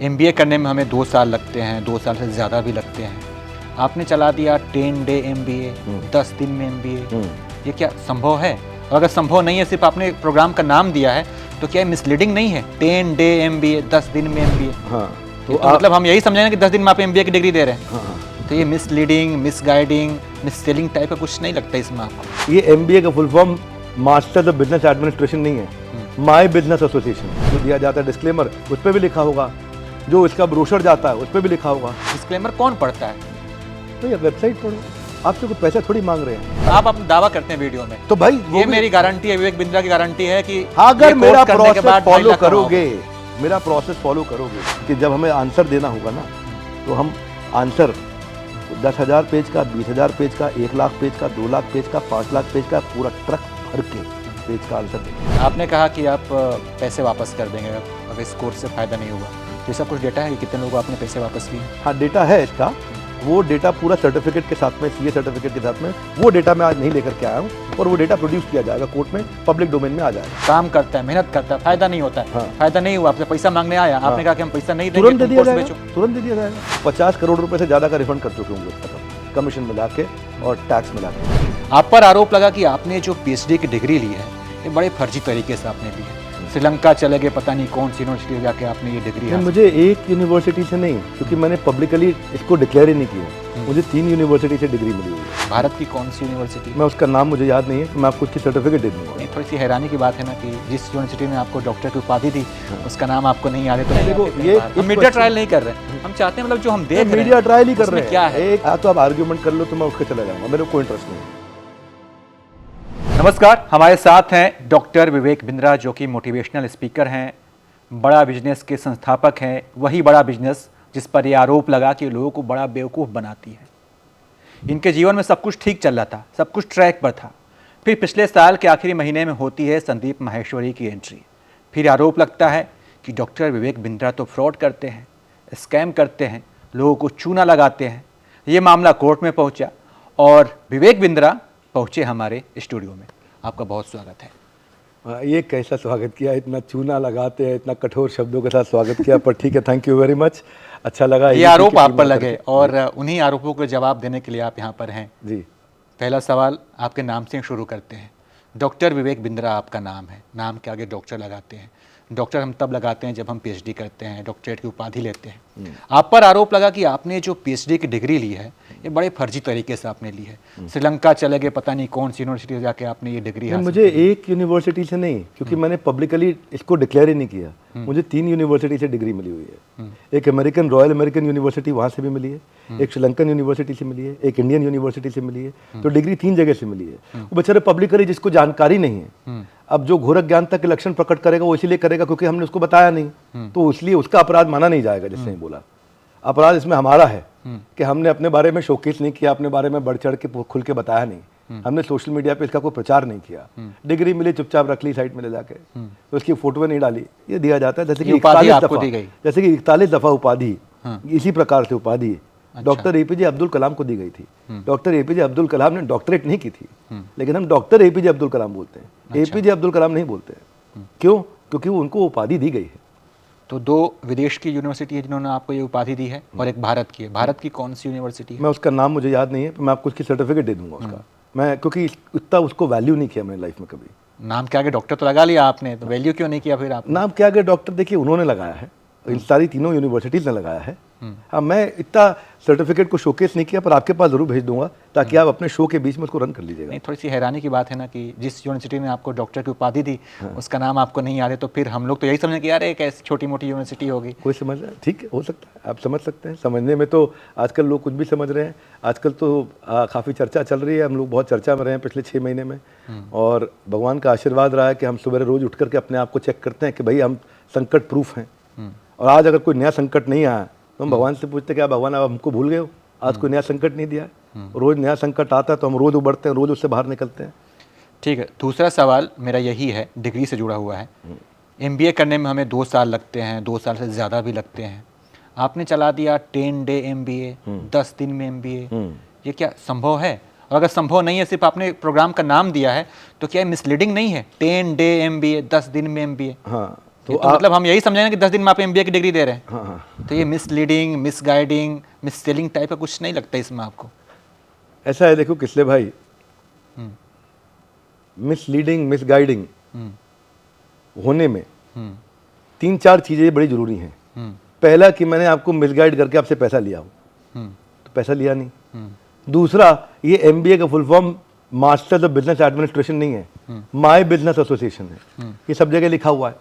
MBA करने में हमें 2 साल लगते हैं, 2 साल से ज़्यादा भी लगते हैं। आपने चला दिया 10 डे MBA, 10 दिन में MBA। ये क्या संभव है? और अगर संभव नहीं है, सिर्फ आपने प्रोग्राम का नाम दिया है, तो क्या मिसलीडिंग नहीं है? 10 डे MBA, 10 दिन में MBA। हाँ, तो मतलब हम यही समझेंगे कि 10 दिन में आप MBA की डिग्री दे रहे हैं। हाँ। तो ये मिसलीडिंग, मिसगाइडिंग, मिससेलिंग टाइप का कुछ नहीं लगता इसमें आपको? ये MBA का full form masters of business administration नहीं है, माई बिजनेस एसोसिएशन। जो दिया जाता है डिस्क्लेमर, उस पर भी लिखा होगा। जो इसका ब्रोशर जाता है, उस पर भी लिखा होगा। डिस्क्लेमर कौन पढ़ता है? तो ये वेबसाइट पढ़ो, आपसे कोई पैसा थोड़ी मांग रहे हैं। आप अपना दावा करते हैं वीडियो में, तो भाई ये मेरी गारंटी है, विवेक बिंद्रा की गारंटी है कि अगर मेरा प्रोसेस फॉलो करोगे, मेरा प्रोसेस फॉलो करोगे कि जब हमें आंसर देना होगा ना, तो हम आंसर 10,000 पेज का, 20,000 पेज का, 1 लाख पेज का, 2 लाख पेज का, 5 लाख पेज का, पूरा ट्रक भर के पेज का आंसर देंगे। आपने कहा कि आप पैसे वापस कर देंगे अगर इस कोर्स से फ़ायदा नहीं होगा, तो ऐसा कुछ डेटा है कि कितने लोगों आपने पैसे वापस किए? हाँ, डेटा है इसका। वो डेटा पूरा सर्टिफिकेट के साथ में, CA सर्टिफिकेट के साथ में, वो डेटा मैं आज नहीं लेकर के आया हूँ, और वो डेटा प्रोड्यूस किया जाएगा कोर्ट में, पब्लिक डोमेन में आ जाएगा। काम करता है, मेहनत करता है, फायदा नहीं होता है। हाँ। फायदा नहीं हुआ, आपसे पैसा मांगने आया, आपने कहा कि हम पैसा नहीं देंगे, तुरंत दे दिया जाएगा, तुरंत दे दिया जाएगा। 50 करोड़ रुपए से ज्यादा का रिफंड कर चुके होंगे कमीशन मिला के और टैक्स मिला के। आप पर आरोप लगा कि आपने जो PhD की डिग्री ली है, ये बड़े फर्जी तरीके से आपने ली है। श्रीलंका चले गए, पता नहीं कौन सी यूनिवर्सिटी में जाके आपने ये डिग्री। मुझे एक यूनिवर्सिटी से नहीं, क्योंकि मैंने पब्लिकली इसको डिक्लेयर ही नहीं किया। मुझे 3 यूनिवर्सिटी से डिग्री मिली हुई है। भारत की कौन सी यूनिवर्सिटी? मैं उसका नाम मुझे याद नहीं है, तो मैं आपको उसकी सर्टिफिकेट दे दूंगा। थोड़ी सी हैरानी की बात है ना कि जिस यूनिवर्सिटी में आपको डॉक्टर की उपाधि दी, उसका नाम आपको नहीं याद है। तो देखो, ये हम मीडिया ट्रायल नहीं कर रहे, हम चाहते हैं मतलब जो हम देख रहे हैं मीडिया ट्रायल ही कर रहे हैं। क्या है? तो आप आर्ग्यूमेंट कर लो, तो मैं उठ के चला जाऊंगा, मेरे को कोई इंटरेस्ट नहीं है। नमस्कार, हमारे साथ हैं डॉक्टर विवेक बिंद्रा, जो कि मोटिवेशनल स्पीकर हैं, बड़ा बिजनेस के संस्थापक हैं। वही बड़ा बिजनेस जिस पर यह आरोप लगा कि लोगों को बड़ा बेवकूफ़ बनाती है। इनके जीवन में सब कुछ ठीक चल रहा था, सब कुछ ट्रैक पर था। फिर पिछले साल के आखिरी महीने में होती है संदीप माहेश्वरी की एंट्री। फिर आरोप लगता है कि डॉक्टर विवेक बिंद्रा तो फ्रॉड करते हैं, स्कैम करते हैं, लोगों को चूना लगाते हैं। ये मामला कोर्ट में पहुंचा और विवेक बिंद्रा पहुंचे हमारे स्टूडियो में। आपका बहुत स्वागत है। ये कैसा स्वागत किया, इतना चूना लगाते हैं, इतना कठोर शब्दों के साथ स्वागत किया, पर ठीक है, थैंक यू वेरी मच, अच्छा लगा। ये आरोप आप पर लगे और उन्हीं आरोपों को जवाब देने के लिए आप यहाँ पर हैं जी। पहला सवाल आपके नाम से शुरू करते हैं। डॉक्टर विवेक बिंद्रा आपका नाम है, नाम के आगे डॉक्टर लगाते हैं। डॉक्टर हम तब लगाते हैं जब हम PhD करते हैं, डॉक्टरेट की उपाधि लेते हैं। आप पर आरोप लगा कि आपने जो PhD की डिग्री ली है, ये बड़े फर्जी तरीके से आपने ली है। श्रीलंका चले गए, पता नहीं कौन सी यूनिवर्सिटी से जाके आपने ये डिग्री हासिल। मुझे एक यूनिवर्सिटी से नहीं, क्योंकि मैंने पब्लिकली इसको डिक्लेयर ही नहीं किया। मुझे 3 यूनिवर्सिटी से डिग्री मिली हुई है। एक अमेरिकन, रॉयल अमेरिकन यूनिवर्सिटी, वहाँ से भी मिली है। एक श्रीलंकन यूनिवर्सिटी से मिली है, एक इंडियन यूनिवर्सिटी से मिली है। तो डिग्री 3 जगह से मिली है। वो बेचारे पब्लिकली, जिसको जानकारी नहीं है, अब जो घोरक ज्ञान तक लक्षण प्रकट करेगा, वो इसीलिए करेगा क्योंकि हमने उसको बताया नहीं, तो इसलिए उसका अपराध माना नहीं जाएगा। जिससे बोला, अपराध इसमें हमारा है कि हमने अपने बारे में शोकेस नहीं किया, अपने बारे में बढ़ चढ़ के खुल के बताया नहीं, हमने सोशल मीडिया पे इसका कोई प्रचार नहीं किया। डिग्री मिली, चुपचाप रख ली साइड में ले जाके, तो उसकी फोटो नहीं डाली। ये दिया जाता है जैसे कि 41 दफा उपाधि, इसी प्रकार से उपाधि डॉक्टर APJ अब्दुल कलाम को दी गई थी। डॉक्टर APJ अब्दुल कलाम ने डॉक्टरेट नहीं की थी, लेकिन हम डॉक्टर APJ अब्दुल कलाम बोलते हैं। APJ अब्दुल कलाम नहीं बोलते हैं। क्यों? क्योंकि वो उनको उपाधि दी गई है। तो 2 विदेश की यूनिवर्सिटी है जिन्होंने आपको ये उपाधि दी है, और एक भारत की है। भारत की कौन सी यूनिवर्सिटी है? मैं उसका नाम मुझे याद नहीं है, मैं आपको उसकी सर्टिफिकेट दे दूंगा उसका। मैं क्योंकि इतना उसको वैल्यू नहीं किया मैंने लाइफ में कभी। नाम के आगे डॉक्टर तो लगा लिया आपने, तो वैल्यू क्यों नहीं किया फिर आप? नाम के आगे डॉक्टर, देखिए, उन्होंने लगाया है, इन सारी 3 यूनिवर्सिटीज ने लगाया है। हाँ, मैं इतना सर्टिफिकेट को शोकेस नहीं किया, पर आपके पास जरूर भेज दूंगा, ताकि आप अपने शो के बीच में उसको रन कर लीजिएगा। नहीं, थोड़ी सी हैरानी की बात है ना कि जिस यूनिवर्सिटी ने आपको डॉक्टर की उपाधि दी, उसका नाम आपको नहीं याद है, तो फिर हम लोग तो यही समझें कि यार एक ऐसी छोटी मोटी यूनिवर्सिटी होगी। कोई समझ रहा है, ठीक है, हो सकता है, आप समझ सकते हैं। समझने में तो आजकल लोग कुछ भी समझ रहे हैं। आजकल तो काफ़ी चर्चा चल रही है, हम लोग बहुत चर्चा में रहे हैं पिछले 6 महीने में, और भगवान का आशीर्वाद रहा है कि हम सुबह रोज उठ करके अपने आप को चेक करते हैं कि भाई हम संकट प्रूफ हैं। और आज अगर कोई नया संकट नहीं आया, तो हम भगवान से पूछते क्या भगवान आप हमको भूल गए हो, आज कोई नया संकट नहीं दिया है। रोज नया संकट आता है तो हम रोज उबरते हैं, रोज उससे बाहर निकलते हैं। ठीक है, दूसरा सवाल मेरा यही है, डिग्री से जुड़ा हुआ है। MBA करने में हमें 2 साल लगते हैं, 2 साल से ज़्यादा भी लगते हैं। आपने चला दिया 10 डे MBA, 10 दिन में MBA। ये क्या संभव है? और अगर संभव नहीं है, सिर्फ आपने प्रोग्राम का नाम दिया है, तो क्या मिसलीडिंग नहीं है? 10 डे MBA, 10 दिन में MBA। हाँ, तो मतलब हम यही समझेंगे कि 10 दिन में आप एमबीए की डिग्री दे रहे हैं। हाँ हाँ। तो ये मिसलीडिंग, मिसगाइडिंग, मिससेलिंग टाइप का कुछ नहीं लगता इसमें आपको? ऐसा है, देखो किसले भाई, हम्म, मिसलीडिंग मिसगाइडिंग होने में हम्म, 3-4 चीज़ें बड़ी ज़रूरी हैं। हम्म, पहला कि मैंने आपको मिसगाइड करके आपसे पैसा लिया हो, हम्म, तो पैसा लिया नहीं। हम्म, दूसरा, ये एमबीए का full form masters of business administration नहीं है, माय बिजनेस एसोसिएशन है। ये सब जगह लिखा हुआ है,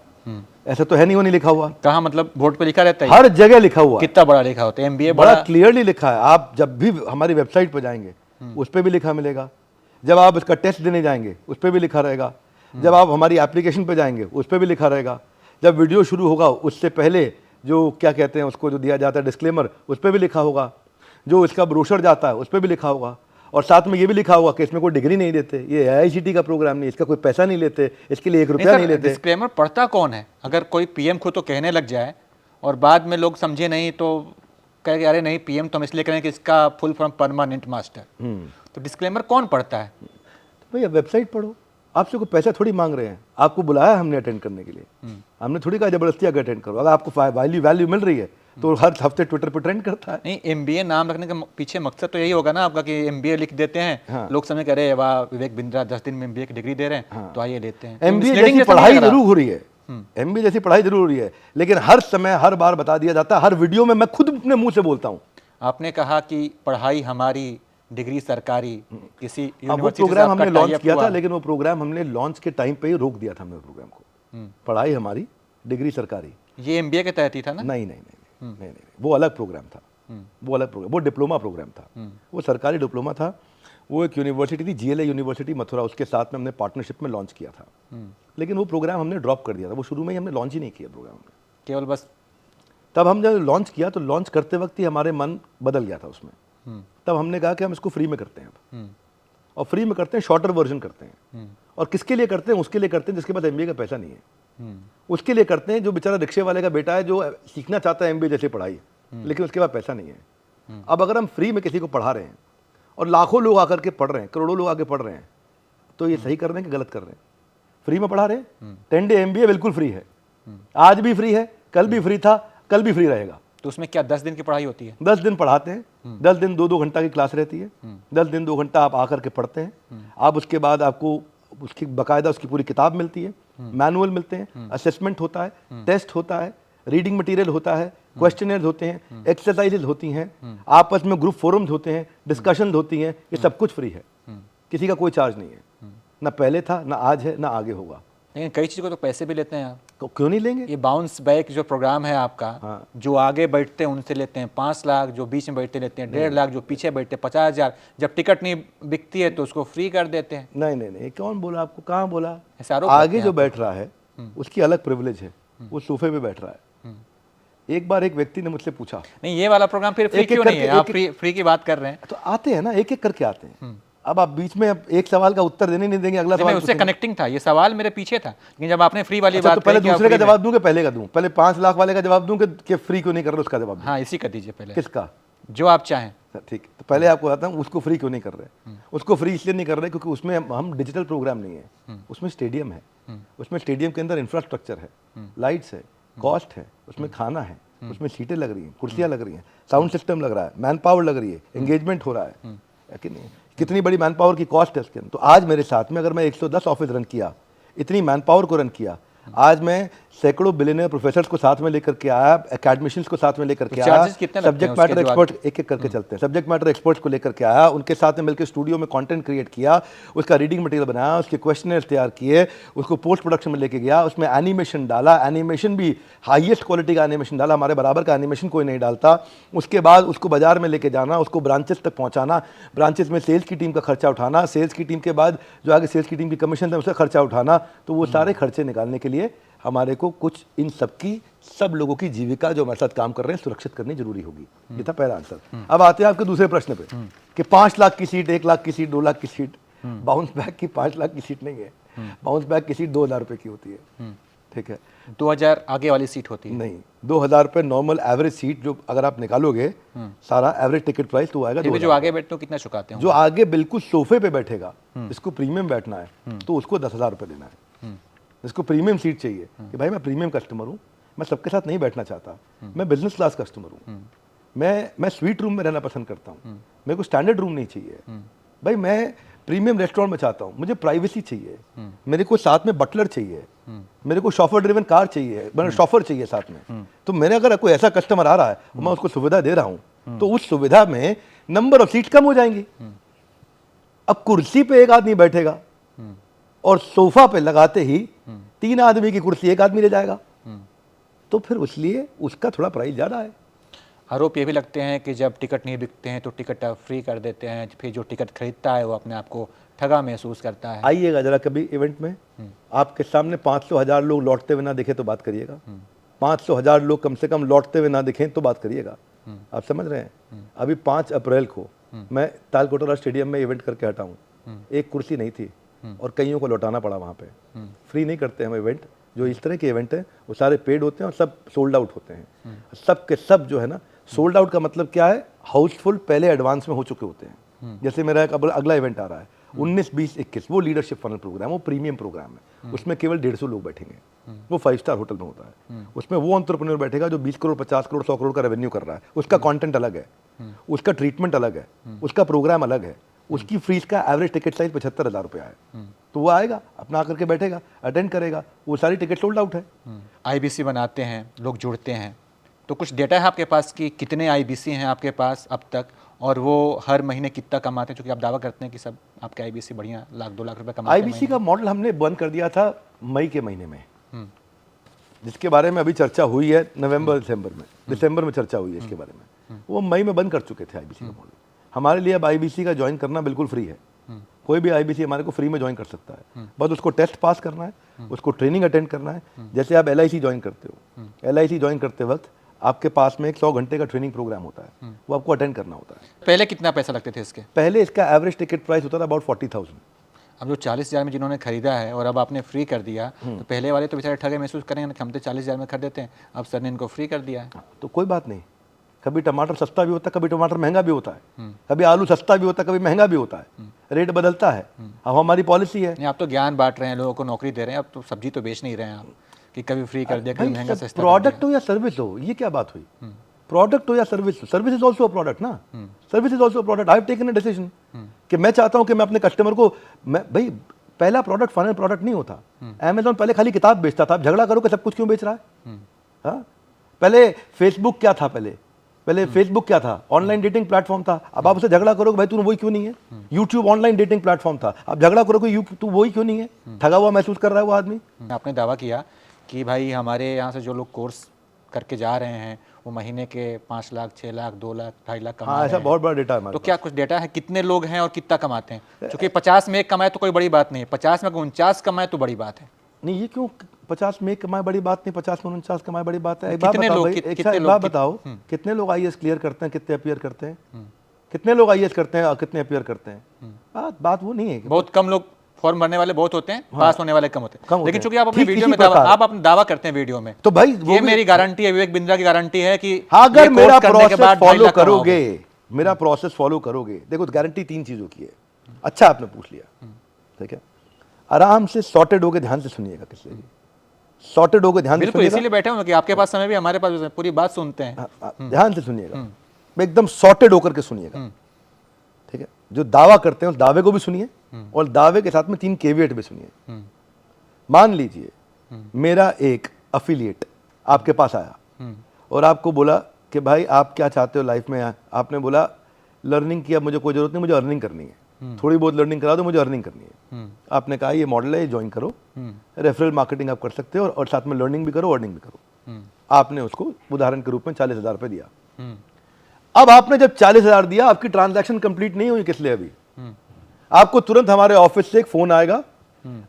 ऐसा तो है नहीं वो नहीं लिखा हुआ, कहाँ मतलब बोर्ड पे लिखा रहता है? हर जगह लिखा हुआ है। कितना बड़ा लिखा होता है एमबीए? बड़ा क्लियरली लिखा है। आप जब भी हमारी वेबसाइट पर जाएंगे उस पर भी लिखा मिलेगा, जब आप इसका टेस्ट देने जाएंगे उस पर भी लिखा रहेगा, जब आप हमारी एप्लीकेशन पे जाएंगे उस पर भी लिखा रहेगा, जब वीडियो शुरू होगा उससे पहले जो क्या कहते हैं उसको जो दिया जाता है डिस्क्लेमर, उस पर भी लिखा होगा, जो इसका ब्रोशर जाता है उस पर भी लिखा होगा, और साथ में ये भी लिखा होगा कि इसमें कोई डिग्री नहीं देते, ये आईआईसीटी का प्रोग्राम नहीं, इसका कोई पैसा नहीं लेते, इसके लिए 1 रुपया नहीं लेते। डिस्क्लेमर पढ़ता कौन है? अगर कोई पीएम खुद तो कहने लग जाए और बाद में लोग समझे नहीं तो कहे अरे नहीं पीएम तो हम इसलिए करें कि इसका फुल फॉर्म परमानेंट मास्टर, तो डिस्क्लेमर कौन पढ़ता है? तो भैया वेबसाइट पढ़ो, आपसे कोई पैसा थोड़ी मांग रहे हैं, आपको बुलाया हमने अटेंड करने के लिए, हमने थोड़ी कहा जबरदस्ती आकर अटेंड करो। अगर आपको वैल्यू मिल रही है तो हर हफ्ते ट्विटर पर ट्रेंड करता है। नहीं, एमबीए नाम रखने के पीछे मकसद तो यही होगा ना आपका कि एमबीए लिख देते हैं, हाँ। लोग समझ कह रहे हैं वाह विवेक बिंद्रा 10 दिन में एमबीए की डिग्री दे रहे हैं, तो आइए लेते हैं। एमबीए Misleading जैसी जैसा नहीं पढ़ाई लग रहा। जरूर हो रही है, एमबीए जैसी पढ़ाई जरूर हो रही है, लेकिन हर समय हर बार बता दिया जाता है, हर वीडियो में मैं खुद अपने मुंह से बोलता हूँ। आपने कहा कि पढ़ाई हमारी, डिग्री सरकारी, किसी अब वो यूनिवर्सिटी से प्रोग्राम आपका हमने लॉन्च tie-up किया हुआ। था, लेकिन वो प्रोग्राम हमने लॉन्च के टाइम पे ही रोक दिया था हमने प्रोग्राम को। पढ़ाई हमारी, डिग्री सरकारी। ये एमबीए के तहत ही था ना? नहीं नहीं नहीं नहीं नहीं, वो अलग प्रोग्राम था, वो अलग प्रोग्राम, वो डिप्लोमा प्रोग्राम था, वो सरकारी डिप्लोमा था। वो एक यूनिवर्सिटी थी जीएलए यूनिवर्सिटी मथुरा, उसके साथ में हमने पार्टनरशिप में लॉन्च किया था, लेकिन वो प्रोग्राम हमने ड्रॉप कर दिया था। वो शुरू में ही हमने लॉन्च ही नहीं किया प्रोग्राम में, केवल बस तब हम जब लॉन्च किया तो लॉन्च करते वक्त ही हमारे मन बदल गया था उसमें। तब हमने कहा कि हम इसको फ्री में करते हैं अब, और फ्री में करते हैं, शॉर्टर वर्जन करते हैं। और किसके लिए करते हैं? उसके लिए करते हैं जिसके पास एमबीए का पैसा नहीं है, उसके लिए करते हैं जो बेचारा रिक्शे वाले का बेटा है, जो सीखना चाहता है एमबीए जैसे पढ़ाई, लेकिन उसके पास पैसा नहीं है। अब अगर हम फ्री में किसी को पढ़ा रहे हैं और लाखों लोग आकर के पढ़ रहे हैं, करोड़ों लोग आके पढ़ रहे हैं, तो ये सही कर रहे हैं कि गलत कर रहे हैं? फ्री में पढ़ा रहे हैं, 10 डे एमबीए बिल्कुल फ्री है, आज भी फ्री है, कल भी फ्री था, कल भी फ्री रहेगा। तो उसमें क्या 10 दिन की पढ़ाई होती है? 10 दिन पढ़ाते हैं, 10 दिन 2-2 घंटा की क्लास रहती है, 10 दिन 2 घंटा आप आकर के पढ़ते हैं। आप उसके बाद आपको उसकी बाकायदा उसकी पूरी किताब मिलती है, मैनुअल मिलते हैं, असेसमेंट होता है, टेस्ट होता है, रीडिंग मटेरियल होता है, क्वेश्चनर्स होते हैं, एक्सरसाइजेज होती हैं, आपस में ग्रुप फोरम्स होते हैं, डिस्कशन होती हैं, ये सब कुछ फ्री है, किसी का कोई चार्ज नहीं है, ना पहले था, ना आज है, ना आगे होगा। लेकिन कई चीज़ों को तो पैसे भी लेते हैं आप। तो क्यों नहीं लेंगे? ये बाउंस बैक जो प्रोग्राम है आपका, हाँ। जो आगे बैठते हैं उनसे लेते हैं 5 लाख, जो बीच में बैठते लेते हैं 1.5 लाख, जो पीछे बैठते हैं 50,000, जब टिकट नहीं बिकती है तो उसको फ्री कर देते हैं। नहीं नहीं नहीं, कौन बोला आपको, कहाँ बोला? ऐसा आरोप आगे लगते हैं जो बैठ रहा है उसकी अलग प्रिविलेज है, वो सोफे पे बैठ रहा है। एक बार एक व्यक्ति ने मुझसे पूछा, नहीं ये वाला प्रोग्राम फिर फ्री एक-एक क्यों नहीं है? करके, आप फ्री की बात कर रहे हैं। तो आते हैं ना, एक एक करके आते हैं। अब आप बीच में अब एक सवाल का उत्तर देने नहीं देंगे, अगला नहीं, सवाल मैं उससे कनेक्टिंग था, ये सवाल मेरे पीछे था, लेकिन जब आपने फ्री वाली अच्छा, बात तो पहले कही कि आप दूसरे का free में- जवाब दूं कि पहले का दूं? पहले 5 लाख वाले का जवाब दूं कि फ्री क्यों नहीं कर रहे उसका जवाब दूं? हाँ इसी का दीजिए पहले, किसका? जो आप चाहें। ठीक, तो पहले आपको बताता हूँ उसको फ्री क्यों नहीं कर रहे। उसको फ्री इसलिए नहीं कर रहे क्योंकि उसमें हम डिजिटल प्रोग्राम नहीं है, उसमें स्टेडियम है, उसमें स्टेडियम के अंदर इंफ्रास्ट्रक्चर है, लाइट्स है, कॉस्ट है, उसमें खाना है, उसमें सीटें लग रही हैं, कुर्सियां लग रही हैं, साउंड सिस्टम लग रहा है, मैन पावर लग रही है, एंगेजमेंट हो रहा है कि नहीं? कितनी बड़ी मैन पावर की कॉस्ट है उसके अंदर। तो आज मेरे साथ में अगर मैं 110 ऑफिस रन किया, इतनी मैन पावर को रन किया, आज मैं सैकड़ों बिलियनियर प्रोफेसर्स को साथ में लेकर के आया, एकेडमिशियंस को साथ में लेकर के आया, charges कितने लगते हैं सब्जेक्ट उसके मैटर जो एक्सपर्ट एक एक करके चलते हैं, सब्जेक्ट मैटर एक्सपर्ट्स को लेकर के आया, उनके साथ में मिलकर स्टूडियो में कंटेंट क्रिएट किया, उसका रीडिंग मटेरियल बनाया, उसके क्वेश्चनर्स तैयार किए, उसको पोस्ट प्रोडक्शन में लेके गया, उसमें एनिमेशन डाला, एनिमेशन भी हाईएस्ट क्वालिटी का एनिमेशन डाला, हमारे बराबर का एनिमेशन कोई नहीं डालता। उसके बाद उसको बाजार में लेके जाना, उसको ब्रांचेस तक पहुंचाना, ब्रांचेस में सेल्स की टीम का खर्चा उठाना, सेल्स की टीम के बाद जो आगे सेल्स की टीम की कमीशन है उसका खर्चा उठाना। तो वो सारे खर्चे निकालने के लिए हमारे को कुछ इन सबकी, सब लोगों की जीविका जो हमारे साथ काम कर रहे हैं सुरक्षित करनी जरूरी होगी। ये था पहला आंसर। अब आते हैं आपके दूसरे प्रश्न पे कि 5 लाख की सीट, 1 लाख की सीट, 2 लाख की सीट, बाउंस बैक की 5 लाख की सीट नहीं है, बाउंस बैक की सीट 2,000 रुपए की होती है, ठीक है? 2000 आगे वाली सीट होती है? नहीं, 2,000 रुपए नॉर्मल एवरेज सीट, जो अगर आप निकालोगे सारा एवरेज टिकट प्राइस तो आएगा। फिर भी जो आगे बैठते हो कितना चुकाते हो? जो आगे बिल्कुल सोफे पे बैठेगा, जिसको प्रीमियम बैठना है, तो उसको 10,000 रुपए देना है। जिसको प्रीमियम सीट चाहिए कि भाई मैं प्रीमियम कस्टमर हूँ, मैं सबके साथ नहीं बैठना चाहता, मैं बिजनेस क्लास कस्टमर हूँ, मैं स्वीट रूम में रहना पसंद करता हूँ, मेरे को स्टैंडर्ड रूम नहीं चाहिए, भाई मैं प्रीमियम रेस्टोरेंट में चाहता हूँ, मुझे प्राइवेसी चाहिए, मेरे को साथ में बटलर चाहिए, मेरे को शॉफर ड्रिवन कार चाहिए, मतलब शॉफर चाहिए साथ में। तो मेरे अगर कोई ऐसा कस्टमर आ रहा है और मैं उसको सुविधा दे रहा हूँ तो उस सुविधा में नंबर ऑफ सीट कम हो जाएंगी। अब कुर्सी पे एक आदमी बैठेगा और सोफा पे लगाते ही 3 आदमी की कुर्सी 1 आदमी ले जाएगा, तो फिर इसलिए उसका थोड़ा प्राइस ज़्यादा है। आरोप ये भी लगते हैं कि जब टिकट नहीं बिकते हैं तो टिकट फ्री कर देते हैं, फिर जो टिकट खरीदता है वो अपने आप को ठगा महसूस करता है। आइएगा जरा कभी इवेंट में, आपके सामने 500,000 लोग लौटते हुए ना दिखे तो बात करिएगा, 500,000 लोग कम से कम लौटते हुए ना दिखें तो बात करिएगा। आप समझ रहे हैं? अभी 5 अप्रैल को मैं तालकोटरा स्टेडियम में इवेंट करके हटा हूँ, एक कुर्सी नहीं थी और कईयों को लौटाना पड़ा वहाँ पे। फ्री नहीं करते हम इवेंट, जो इस तरह के इवेंट हैं वो सारे पेड होते हैं और सब सोल्ड आउट होते हैं। सब के सब जो है ना, सोल्ड आउट का मतलब क्या है, हाउसफुल पहले एडवांस में हो चुके होते हैं। जैसे मेरा एक अगला इवेंट आ रहा है 19, 20, 21, वो लीडरशिप फनल प्रोग्राम, वो प्रीमियम प्रोग्राम है, उसमें केवल 150 लोग बैठेंगे, वो 5 स्टार होटल में होता है। उसमें वो एंटरप्रेन्योर बैठेगा जो 20 करोड़ 50 करोड़ 100 करोड़ का रेवेन्यू कर रहा है, उसका कंटेंट अलग है, उसका ट्रीटमेंट अलग है, उसका प्रोग्राम अलग है, उसकी फीस का एवरेज टिकट साइज 75,000 रुपया है। तो वो आएगा, अपना आकर के बैठेगा, अटेंड करेगा, वो सारी टिकट सोल्ड आउट है। आईबीसी बनाते हैं, लोग जुड़ते हैं, तो कुछ डेटा है आपके पास कि कितने आईबीसी हैं आपके पास अब तक, और वो हर महीने कितना कमाते हैं? क्योंकि आप दावा करते हैं कि सब आपके आईबीसी बढ़िया लाख 2 लाख रुपए कमाते हैं। आईबीसी का मॉडल हमने बंद कर दिया था मई के महीने में, जिसके बारे में अभी चर्चा हुई है नवंबर दिसंबर में चर्चा हुई है इसके बारे में। वो मई में बंद कर चुके थे आईबीसी का मॉडल। हमारे लिए अब आईबीसी का ज्वाइन करना बिल्कुल फ्री है, कोई भी आईबीसी हमारे को फ्री में ज्वाइन कर सकता है, बस उसको टेस्ट पास करना है, उसको ट्रेनिंग अटेंड करना है। जैसे आप एलआईसी ज्वाइन करते हो, एलआईसी ज्वाइन करते वक्त आपके पास में एक 100 घंटे का ट्रेनिंग प्रोग्राम होता है, वो आपको अटेंड करना होता है। पहले कितना पैसा लगते थे इसके? पहले इसका एवरेज टिकट प्राइस होता था अबाउट 40,000। अब जो 40,000 में जिन्होंने खरीदा है और अब आपने फ्री कर दिया, तो पहले वाले तो बेचारे ठगे महसूस करेंगे, हम तो 40,000 में खरीद देते हैं, अब सर ने इनको फ्री कर दिया है। तो कोई बात नहीं, कभी टमाटर सस्ता भी होता है, कभी टमाटर महंगा भी होता है, कभी आलू सस्ता भी होता है, कभी महंगा भी होता है, रेट बदलता है। अब हमारी पॉलिसी है। नहीं, आप तो ज्ञान बांट रहे हैं, लोगों को नौकरी दे रहे हैं, अब तो सब्जी तो बेच नहीं रहे हैं आप कि कभी फ्री कर दिया, कभी महंगा सस्ता। प्रोडक्ट हो या सर्विस हो, ये क्या बात हुई? प्रोडक्ट हो या service, service is also a product ना, service is also a product. I have taken a decision कि मैं चाहता हूं कि मैं अपने कस्टमर को, मैं भाई पहला प्रोडक्ट फाइनल प्रोडक्ट नहीं होता। अमेज़न पहले खाली किताब बेचता था, अब झगड़ा करो कि सब कुछ क्यों बेच रहा है? हाँ, पहले फेसबुक क्या था, पहले फेसबुक क्या था? ऑनलाइन डेटिंग प्लेटफॉर्म था। अब आप उसे झगड़ा करो कि भाई तू वही क्यों नहीं है। यूट्यूब ऑनलाइन डेटिंग प्लेटफॉर्म था, अब झगड़ा करो कि तू वही क्यों नहीं है। ठगा हुआ महसूस कर रहा है वो आदमी। आपने दावा किया कि भाई हमारे यहाँ से जो लोग कोर्स करके जा रहे हैं वो महीने के 5 लाख 6 लाख 2 लाख 2.5 लाख कमा हाँ, रहे ऐसा हैं। बहुत बड़ा डेटा है हमारे तो क्या कुछ डेटा है कितने लोग हैं और कितना कमाते हैं? क्योंकि 50 में एक कमाए तो कोई बड़ी बात नहीं है, 50 में 49 कमाए तो बड़ी बात है। नहीं, ये क्यों 50 में एक कमाए बड़ी बात नहीं, 50 में 49 कमाए बड़ी बात है? एक कितने बात लोग- बताओ भाई, कित- एक कितने एक लोग- बात बताओ, कितने लोग आईएएस क्लियर करते हैं, कितने अपीयर करते हैं? कितने लोग आईएएस करते हैं और कितने अपीयर करते हैं? बात वो नहीं है। बहुत कम लोग, फॉर्म भरने वाले बहुत होते हैं, पास होने वाले कम होते कम हैं। होते लेकिन हैं। चूंकि आप अपने ठीक वीडियो इसी में दावा, प्रकार। आप अपना दावा करते हैं वीडियो में, तो भाई वो ये भी- मेरी गारंटी है, विवेक बिंद्रा की गारंटी है कि अगर ये मेरा कोर्स करने के प्रोसेस बाद 2.5 फॉलो लाख कमाओगे। करोगे, मेरा प्रोसेस फॉलो करोगे, देखो गारंटी 3 चीजों की है। अच्छा आपने पूछ लिया, ठीक है, आराम से सॉर्टेड होकर ध्यान से सुनिएगा, किसी भी सॉर्टेड होकर ध्यान से बिल्कुल, सुनिएगा। इसीलिए बैठे हूँ कि आपके पास समय भी, हमारे पास भी समय, पूरी बात सुनते हैं। ध्यान से सुनिएगा, एकदम सॉर्टेड होकर के सुनिएगा, ठीक है। जो दावा करते हैं उस दावे को भी सुनिए और दावे के साथ में 3 केविएट भी सुनिए। मान लीजिए मेरा एक अफिलिएट आपके पास आया और आपको बोला कि भाई आप क्या चाहते हो लाइफ में? आपने बोला लर्निंग की अब मुझे कोई जरूरत नहीं, मुझे अर्निंग करनी है, थोड़ी बहुत लर्निंग करा दो, मुझे अर्निंग करनी है। आपने कहा ये मॉडल है, ये ज्वाइन करो, रेफरल मार्केटिंग आप कर सकते हो और साथ में लर्निंग भी करो, अर्निंग भी करो। आपने उसको उदाहरण के रूप में 40,000 रुपये दिया। अब आपने जब 40,000 दिया, आपकी ट्रांजैक्शन कंप्लीट नहीं हुई, किस लिए? अभी आपको तुरंत हमारे ऑफिस से एक फोन आएगा,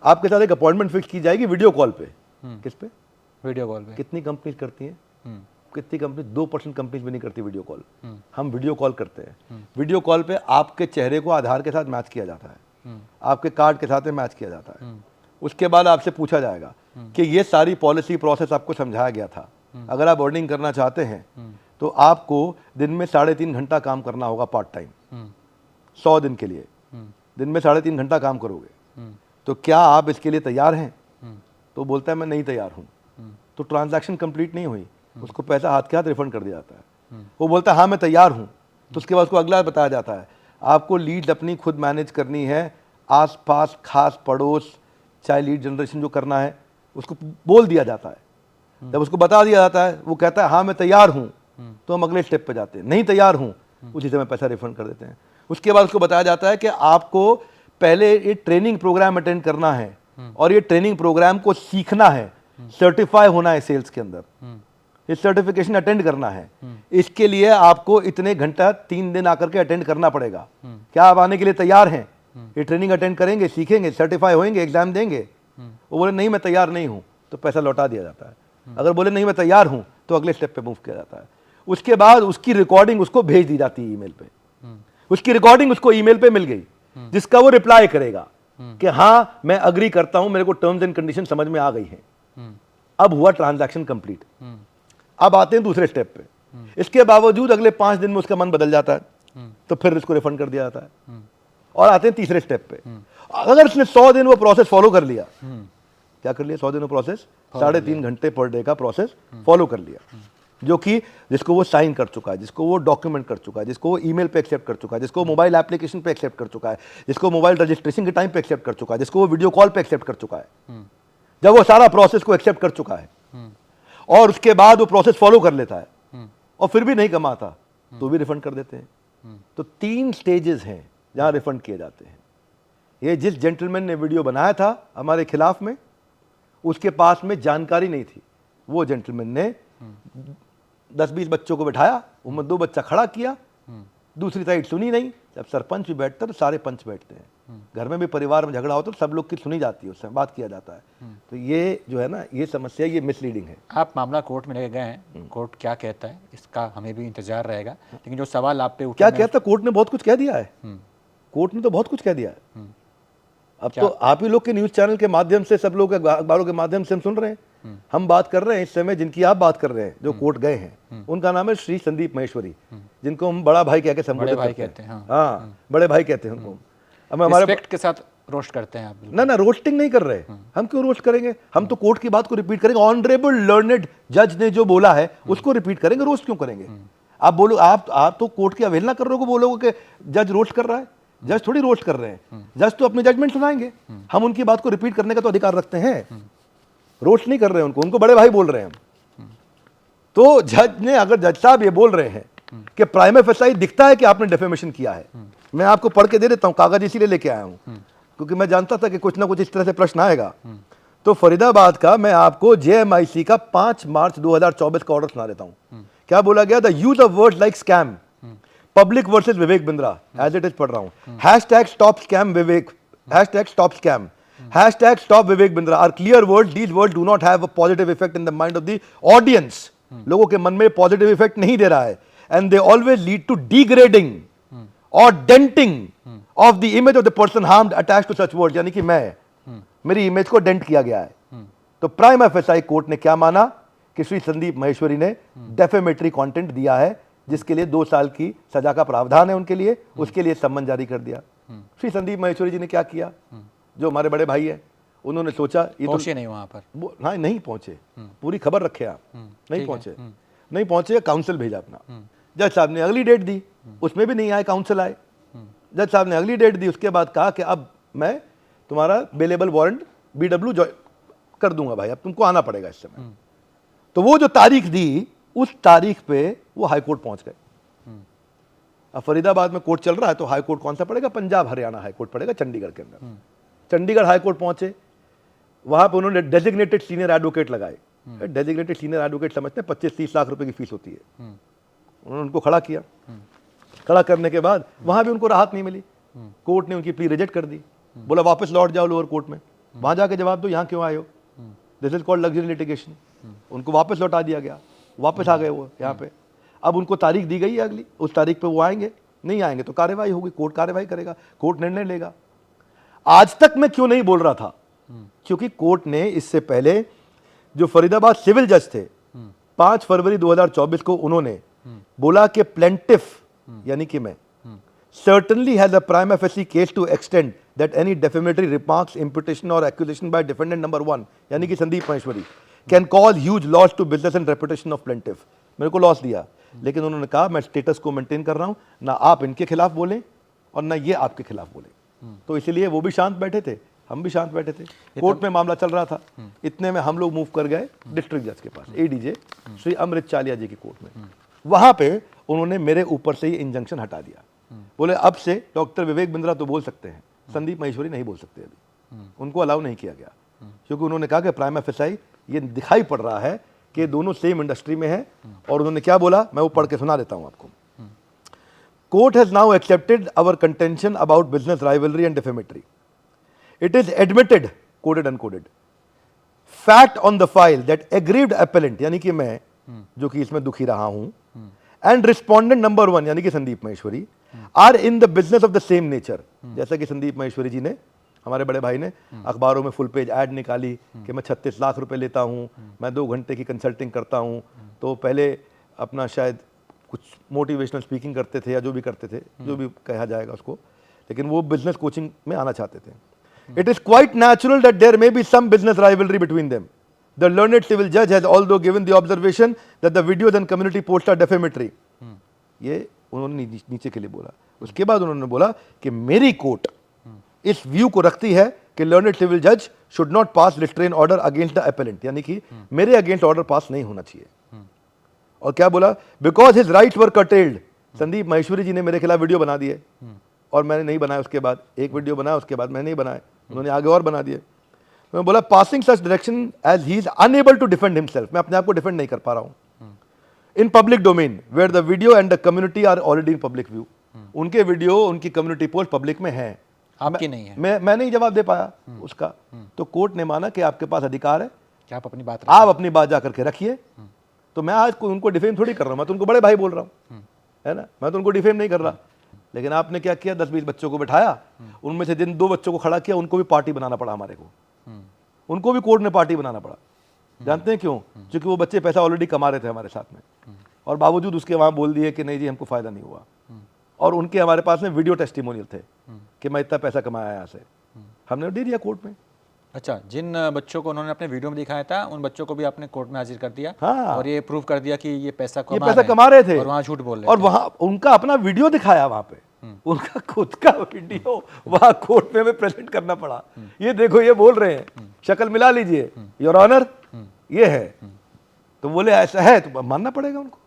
आपके साथ एक अपॉइंटमेंट फिक्स की जाएगी वीडियो कॉल पे। किस पे? वीडियो कॉल पे। कितनी कंपनीज करती हैं? कितनी कंपनी? 2% कंपनीज भी नहीं करती वीडियो कॉल। हम वीडियो कॉल करते हैं। वीडियो कॉल पे आपके चेहरे को आधार के साथ मैच किया जाता है, आपके कार्ड के साथ में मैच किया जाता है। उसके बाद आपसे पूछा जाएगा कि ये सारी पॉलिसी प्रोसेस आपको समझाया गया था, अगर आप अर्निंग करना चाहते हैं तो आपको दिन में 3.5 घंटा काम करना होगा पार्ट टाइम, 100 दिन के लिए दिन में 3.5 घंटा काम करोगे, तो क्या आप इसके लिए तैयार हैं? तो तो बोलता है मैं नहीं तैयार हूँ, तो ट्रांजैक्शन कंप्लीट नहीं हुई, उसको पैसा हाथ के हाथ रिफंड कर दिया जाता है। वो बोलता है हाँ मैं तैयार हूँ, तो उसके बाद उसको अगला बताया जाता है आपको लीड अपनी खुद मैनेज करनी है, आस पास खास पड़ोस चाहे लीड जनरेशन जो करना है उसको बोल दिया जाता है। जब उसको बता दिया जाता है वो कहता है हाँ मैं तैयार हूँ, तो हम अगले स्टेप पे जाते हैं, नहीं तैयार हूँ उसी समय पैसा रिफंड कर देते हैं। उसके बाद उसको बताया जाता है कि आपको पहले ये ट्रेनिंग प्रोग्राम अटेंड करना है और ये ट्रेनिंग प्रोग्राम को सीखना है, सर्टिफाई होना है सेल्स के अंदर, ये सर्टिफिकेशन अटेंड करना है। इसके लिए आपको इतने घंटा 3 दिन आकर के अटेंड करना पड़ेगा। क्या आप आने के लिए तैयार हैं? ये ट्रेनिंग अटेंड करेंगे, सीखेंगे, सर्टिफाई होंगे, एग्जाम देंगे। वो बोले नहीं मैं तैयार नहीं हूं, तो पैसा लौटा दिया जाता है। अगर बोले नहीं मैं तैयार हूं, तो अगले स्टेप पे मूव किया जाता है। उसके बाद उसकी रिकॉर्डिंग उसको भेज दी जाती है ईमेल पे। उसकी रिकॉर्डिंग उसको ईमेल पे मिल गई, जिसका वो रिप्लाई करेगा कि हाँ मैं अग्री करता हूं, मेरे को टर्म्स एंड कंडीशन समझ में आ गई है। अब हुआ ट्रांजैक्शन कंप्लीट। अब आते हैं दूसरे स्टेप पे। इसके बावजूद अगले 5 दिन में उसका मन बदल जाता है, तो फिर इसको रिफंड कर दिया जाता है। और आते हैं तीसरे स्टेप पे। अगर उसने 100 दिन वो प्रोसेस फॉलो कर लिया, क्या कर लिया, 100 दिन वो प्रोसेस 3.5 घंटे पर डे का प्रोसेस फॉलो कर लिया, जो कि जिसको वो साइन कर चुका है, जिसको वो डॉक्यूमेंट कर चुका है, जिसको वो ईमेल पे एक्सेप्ट कर चुका है, जिसको मोबाइल एप्लीकेशन पे एक्सेप्ट कर चुका है, जिसको मोबाइल रजिस्ट्रेशन के टाइम पे एक्सेप्ट कर चुका है, जिसको वो वीडियो कॉल पे एक्सेप्ट कर चुका है। जब वो सारा प्रोसेस को एक्सेप्ट कर चुका है और उसके बाद वो प्रोसेस फॉलो कर लेता है और फिर भी नहीं कमाता, तो भी रिफंड कर देते हैं। तो 3 स्टेजेस हैं जहां रिफंड किए जाते हैं। ये जिस जेंटलमैन ने वीडियो बनाया था हमारे खिलाफ में, उसके पास में जानकारी नहीं थी। वो जेंटलमैन ने 10-20 बच्चों को बिठाया, उनमें 2 बच्चा खड़ा किया, दूसरी साइड सुनी नहीं। जब सरपंच भी बैठता है तो सारे पंच बैठते हैं। घर में भी परिवार में झगड़ा होता है तो सब लोग की सुनी जाती है, उससे बात किया जाता है। तो ये जो है ना, ये समस्या, ये मिसलीडिंग है। आप मामला कोर्ट में लेके गए हैं, कोर्ट क्या कहता है इसका हमें भी इंतजार रहेगा। लेकिन जो सवाल आप पे उठे, क्या कहता, कोर्ट ने बहुत कुछ कह दिया है। कोर्ट ने तो बहुत कुछ कह दिया है। अब तो आप ही लोग के न्यूज चैनल के माध्यम से, सब लोग अखबारों के माध्यम से हम सुन रहे हैं। हम बात कर रहे हैं इस समय, जिनकी आप बात कर रहे हैं, जो कोर्ट गए हैं, उनका नाम है श्री संदीप महेश्वरी, जिनको हम बड़ा भाई कह के संबोधित करते हैं। हाँ, बड़े भाई कहते हैं उनको। अब हमारे रिस्पेक्ट के साथ रोस्ट करते हैं आप। ना रोस्टिंग नहीं कर रहे। हम क्यों रोस्ट करेंगे? हम तो कोर्ट की बात को रिपीट करेंगे। ऑनरेबल लर्नेड जज ने जो बोला है उसको रिपीट करेंगे, रोस्ट क्यों करेंगे? आप बोलो, आप तो कोर्ट की अवहेलना कर रहे हो, बोलोगे कि जज रोस्ट कर रहा है। जज थोड़ी रोस्ट कर रहे हैं, जज तो अपनी जजमेंट सुनाएंगे। हम उनकी बात को रिपीट करने का तो अधिकार रखते हैं, रोस्ट नहीं कर रहे हैं उनको बड़े भाई बोल रहे हैं हम। तो जज ने, अगर जज साहब ये बोल रहे हैं कि प्राइमा फेसाई दिखता है कि आपने डेफेमेशन किया है, मैं आपको पढ़ के दे देता हूं, कागज इसीलिए लेके आया हूं क्योंकि मैं जानता था कि कुछ ना कुछ इस तरह से प्रश्न आएगा। तो फरीदाबाद का मैं आपको JMIC का 5 मार्च 2024 का ऑर्डर सुना देता हूं। क्या बोला गया? The use of words like scam, public versus Vivek Bindra, as it is पढ़ रहा हूं। Hashtag stop scam Vivek, hashtag stop scam, hashtag stop Vivek Bindra are clear words, these words do not have a positive effect in the mind of the audience. लोगों के मन में positive effect नहीं दे रहा है, and they always lead to degrading और denting of the image of the person harmed attached to such words, यानी कि मेरी इमेज को डेंट किया गया है। तो प्राइमा फेसाई कोर्ट ने क्या माना कि श्री संदीप महेश्वरी ने डेफेमेटरी कंटेंट दिया है, जिसके लिए 2 साल की सजा का प्रावधान है उनके लिए, उसके लिए सम्मन जारी कर दिया। श्री संदीप महेश्वरी जी ने क्या किया? जो हमारे बड़े भाई है, उन्होंने सोचा ये पहुंचे नहीं वहां पर। हाँ, नहीं पहुंचे, पूरी खबर रखे आप। नहीं पहुंचे, नहीं पहुंचे, काउंसिल भेजा अपना। जज साहब ने अगली डेट दी, उसमें भी नहीं आए, काउंसिल आए। जज साहब ने अगली डेट दी, उसके बाद कहा कि अब मैं तुम्हारा बेलेबल वारंट BW कर दूंगा भाई, अब तुमको आना पड़ेगा इस समय। तो वो जो तारीख दी, उस तारीख पे वो हाई कोर्ट पहुंच गए। अब फरीदाबाद में कोर्ट चल रहा है, तो हाई कोर्ट कौन सा पड़ेगा? पंजाब हरियाणा हाई कोर्ट पड़ेगा, चंडीगढ़ के अंदर। चंडीगढ़ हाई कोर्ट पहुंचे, वहां पे उन्होंने डेजिग्नेटेड सीनियर एडवोकेट लगाए। डेजिग्नेटेड सीनियर एडवोकेट समझते हैं 25-30 लाख रुपए की फीस होती है। उन्होंने उनको खड़ा किया। खड़ा करने के बाद वहां भी उनको राहत नहीं मिली। कोर्ट ने उनकी प्ली रिजेक्ट कर दी, बोला वापस लौट जाओ लोअर कोर्ट में, वहां जाके जवाब दो यहां क्यों आए हो, this is called luxury litigation. उनको वापस लौटा दिया गया, वापस आ गए वो यहाँ पे। अब उनको तारीख दी गई है अगली, उस तारीख पे वो आएंगे, नहीं आएंगे तो कार्रवाई होगी, कोर्ट कार्रवाई करेगा, कोर्ट निर्णय लेगा। आज तक मैं क्यों नहीं बोल रहा था? क्योंकि कोर्ट ने इससे पहले जो फरीदाबाद सिविल जज थे, 5 फरवरी 2024 को उन्होंने बोला कि प्लेंटिफ यानी कि मैं certainly has a prima facie case to extend that any defamatory remarks, imputation or accusation by defendant number 1 यानी कि Sandeep Maheshwari can cause huge loss to business and reputation of plaintiff। मेरे को लॉस दिया, लेकिन उन्होंने कहा मैं स्टेटस को मेंटेन कर रहा हूं, ना आप इनके खिलाफ बोलें और ना ये आपके खिलाफ बोले। तो इसलिए वो भी शांत बैठे थे, हम भी शांत बैठे थे। कोर्ट में मामला चल रहा था, इतने में हम लोग मूव कर गए डिस्ट्रिक्ट जज के पास, एडीजे श्री अमृत चालिया जी की कोर्ट में। वहां पे उन्होंने मेरे ऊपर से ये इंजंक्शन हटा दिया। बोले अब से डॉक्टर विवेक बिंद्रा तो बोल सकते हैं, संदीप महेश्वरी नहीं बोल सकते अभी। उनको अलाउ नहीं किया गया, क्योंकि उन्होंने कहा कि प्राइमा फेसाई ये दिखाई पड़ रहा है कि दोनों सेम इंडस्ट्री में है। और उन्होंने क्या बोला, मैं वो पढ़ के सुना देता हूं आपको। Court has now accepted our contention about business rivalry and defamatory. It is admitted, coded uncoded, fact on the file that aggrieved appellant यानी कि मैं, जो कि इसमें दुखी रहा हूं, एंड रिस्पोंडेंट नंबर 1 यानी कि Sandeep Maheshwari are in the business of the same nature. जैसा कि संदीप महेश्वरी जी ने, हमारे बड़े भाई ने अखबारों में फुल पेज ऐड निकाली कि मैं 36 लाख रुपए लेता हूं, मैं 2 घंटे की कंसल्टिंग करता हूं। तो पहले अपना शायद कुछ मोटिवेशनल स्पीकिंग करते थे या जो भी करते थे, जो भी कहा जाएगा उसको, लेकिन वो बिजनेस कोचिंग में आना चाहते थे। It is quite natural that there may be some business rivalry between them. The learned civil judge has although given the observation that the videos and community posts are defamatory। ये उन्होंने नीचे के लिए बोला। उसके बाद उन्होंने बोला कि मेरी कोर्ट इस व्यू को रखती है कि learned civil judge should not pass restraint order against the appellant, यानी कि मेरे अगेंस्ट ऑर्डर पास नहीं होना चाहिए। और क्या बोला, because his rights were curtailed। Sandeep Maheshwari ji ने मेरे खिलाफ वीडियो बना दिए और मैंने नहीं बनाया। उसके बाद एक वीडियो बनाया, उसके बाद मैंने नहीं बनाए, उन्होंने आगे और बना दिए। मैं बोला passing such direction as he is unable to defend himself, मैं अपने आप को डिफेंड नहीं कर पा रहा हूं in public domain where the video and the community are already in public view. उनके वीडियो, उनकी कम्युनिटी पोस्ट पब्लिक में है, आपकी नहीं है। मैं नहीं जवाब दे पाया उसका। तो कोर्ट ने माना कि आपके पास अधिकार है कि आप अपनी बात आप अपनी बात जाकर के रखिए। तो मैं आज उनको डिफेम थोड़ी कर रहा हूं, मैं तो उनको बड़े भाई बोल रहा हूं, है ना, मैं तो उनको डिफेम नहीं कर रहा। लेकिन आपने क्या किया, 10-20 बच्चों को बिठाया, उनमें से जिन 2 बच्चों को खड़ा किया उनको भी पार्टी बनाना पड़ा हमारे को, उनको भी कोर्ट ने पार्टी बनाना पड़ा। जानते हैं क्यों? क्योंकि वो बच्चे पैसा ऑलरेडी कमा रहे थे हमारे साथ में, और बावजूद उसके वहां बोल दिए कि नहीं जी हमको फायदा नहीं हुआ। और उनके हमारे पास में वीडियो टेस्टिमोनियल थे कि मैं इतना पैसा कमाया यहाँ से, हमने दे दिया कोर्ट में। अच्छा, जिन बच्चों को उन्होंने अपने वीडियो में दिखाया था उन बच्चों को भी आपने कोर्ट में हाजिर कर दिया। हाँ। और ये प्रूव कर दिया कि ये पैसा कमा रहे थे और वहाँ झूठ बोल रहे और थे। वहां उनका अपना वीडियो दिखाया, वहां पे उनका खुद का वीडियो वहां कोर्ट में प्रेजेंट करना पड़ा। ये देखो ये बोल रहे हैं, शक्ल मिला लीजिए योर ऑनर, ये है। तो बोले ऐसा है तो मानना पड़ेगा उनको,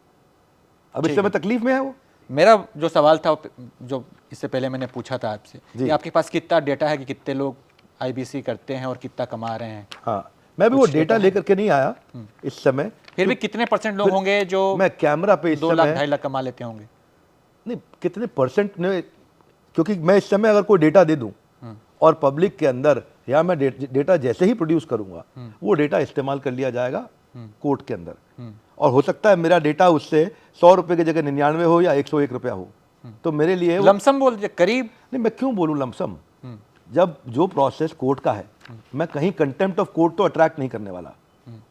अब इस समय तकलीफ में है वो। मेरा जो सवाल था, जो इससे पहले मैंने पूछा था आपसे, कि आपके पास कितना डेटा है कि कितने लोग आईबीसी करते हैं और कितना कमा रहे हैं? हाँ, मैं भी वो डेटा लेकर के नहीं आया इस समय। फिर भी कितने % लोग होंगे जो मैं कैमरा पे इस 2 लाख समय 2.5 लाख कमा लेते होंगे? नहीं, कितने % ने, क्योंकि मैं इस समय अगर कोई डेटा दे दूं और पब्लिक के अंदर, या मैं डेटा जैसे ही प्रोड्यूस करूंगा वो डेटा इस्तेमाल कर लिया जाएगा कोर्ट के अंदर, और हो सकता है मेरा डेटा उससे 100 रुपए की जगह 99 हो या 101 रुपया हो। तो मेरे लिए लमसम बोल दीजिए, करीब। नहीं, मैं क्यों बोलूं लमसम, जब जो प्रोसेस कोर्ट का है, मैं कहीं कंटेम्प्ट ऑफ कोर्ट तो अट्रैक्ट नहीं करने वाला।